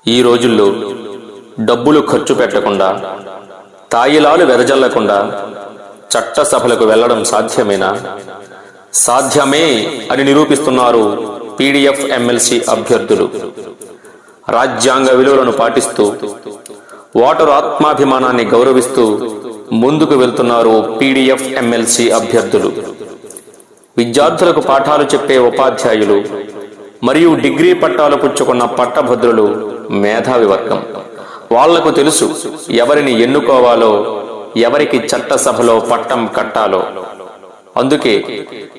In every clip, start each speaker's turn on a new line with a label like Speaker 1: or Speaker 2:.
Speaker 1: ఈ రోజుల్లో డబ్బులు ఖర్చు పెట్టకుండా, తాయిలాలు వెదజల్లకుండా చట్టసభలకు వెళ్లడం సాధ్యమేనా? సాధ్యమే అని నిరూపిస్తున్నారు పీడీఎఫ్ ఎమ్మెల్సీ అభ్యర్థులు. రాజ్యాంగ విలువలను పాటిస్తూ, ఓటరు ఆత్మాభిమానాన్ని గౌరవిస్తూ ముందుకు వెళ్తున్నారు పీడీఎఫ్ ఎమ్మెల్సీ అభ్యర్థులు. విద్యార్థులకు పాఠాలు చెప్పే ఉపాధ్యాయులు మరియు డిగ్రీ పట్టాలు పుచ్చుకున్న పట్టభద్రులు మేధావి వర్గం. వాళ్లకు తెలుసు ఎవరిని ఎన్నుకోవాలో, ఎవరికి చట్టసభలో పట్టం కట్టాలో. అందుకే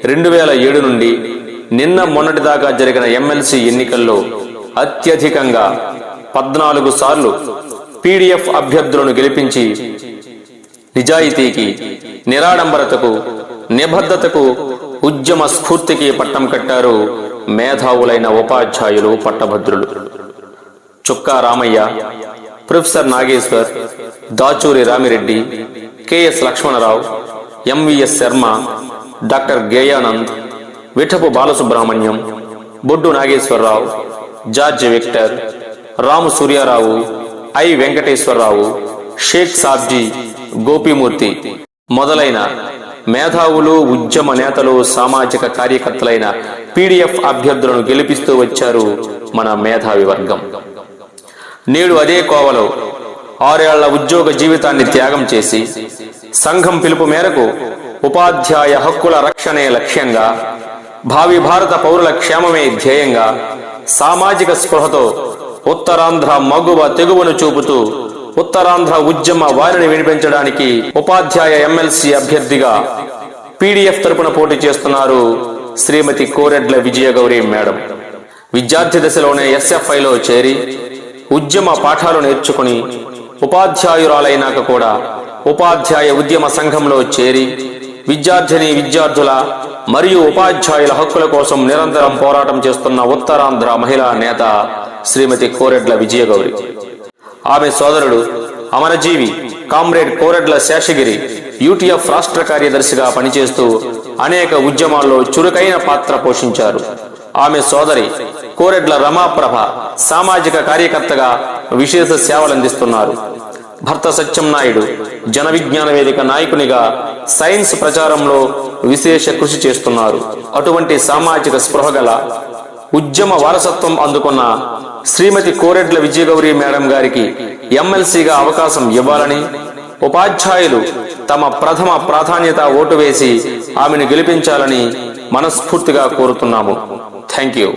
Speaker 1: 2007 నుండి నిన్న మొన్నటిదాకా జరిగిన ఎమ్మెల్సీ ఎన్నికల్లో అత్యధికంగా 14 సార్లు పీడీఎఫ్ అభ్యర్థులను గెలిపించి నిజాయితీకి, నిరాడంబరతకు, నిబద్ధతకు, ఉద్యమ స్ఫూర్తికి పట్టం కట్టారు మేధావులైన ఉపాధ్యాయులు, పట్టభద్రులు. Chukka Ramaiah, professor Nageshwar, Dachuri Ramireddy, K S Lakshmanarao, M V S Sharma, doctor Geyanand, Vithapu Balasubrahmanyam, Boddu Nageswararao, George Victor, Ramu Suryarao, I Venkateswararao, Sheikh Sabji, Gopimurthy మొదలైన మేధావులు, ఉద్యమ నేతలు, సామాజిక కార్యకర్తలైన పీడీఎఫ్ అభ్యర్థులను గెలిపిస్తూ వచ్చారు మన మేధావి వర్గం. నేడు అదే కోవలో 6 ఏళ్ల ఉద్యోగ జీవితాన్ని త్యాగం చేసి, సంఘం పిలుపు మేరకు ఉపాధ్యాయ హక్కుల రక్షణే లక్ష్యంగా, భావి భారత పౌరుల క్షేమమే ధ్యేయంగా, సామాజిక స్పృహతో ఉత్తరాంధ్ర మగువ తెగువను చూపుతూ ఉత్తరాంధ్ర ఉద్యమ వారిని వినిపించడానికి ఉపాధ్యాయ ఎమ్మెల్సీ అభ్యర్థిగా పీడీఎఫ్ తరపున పోటీ చేస్తున్నారు శ్రీమతి కోరెడ్ల విజయగౌరి మేడం. విద్యార్థి దశలోనే ఎస్ఎఫ్ఐలో చేరి ఉద్యమ పాఠాలు నేర్చుకుని ఉపాధ్యాయురాలైనాక కూడా ఉపాధ్యాయ ఉద్యమ సంఘంలో చేరి విద్యార్థుల మరియు ఉపాధ్యాయుల హక్కుల కోసం నిరంతరం పోరాటం చేస్తున్న ఉత్తరాంధ్ర మహిళా నేత శ్రీమతి కోరెడ్ల విజయగౌరి. ఆమె సోదరుడు అమరజీవి కామ్రేడ్ కోరెడ్ల శేషగిరి యూటీఎఫ్ రాష్ట్ర కార్యదర్శిగా పనిచేస్తూ అనేక ఉద్యమాల్లో చురుకైన పాత్ర పోషించారు. ఆమె సోదరి కోరెడ్ల రమాప్రభ సామాజిక కార్యకర్తగా విశేష సేవలందిస్తున్నారు. భర్త సత్యం నాయుడు జన విజ్ఞాన వేదిక నాయకునిగా సైన్స్ ప్రచారంలో విశేష కృషి చేస్తున్నారు. అటువంటి సామాజిక స్పృహగల ఉద్యమ వారసత్వం అందుకున్న శ్రీమతి కోరెడ్ల విజయగౌరి మేడం గారికి ఎమ్మెల్సీగా అవకాశం ఇవ్వాలని ఉపాధ్యాయులు తమ ప్రథమ ప్రాధాన్యత ఓటు వేసి ఆమెను గెలిపించాలని మనస్ఫూర్తిగా కోరుతున్నాము. Thank you.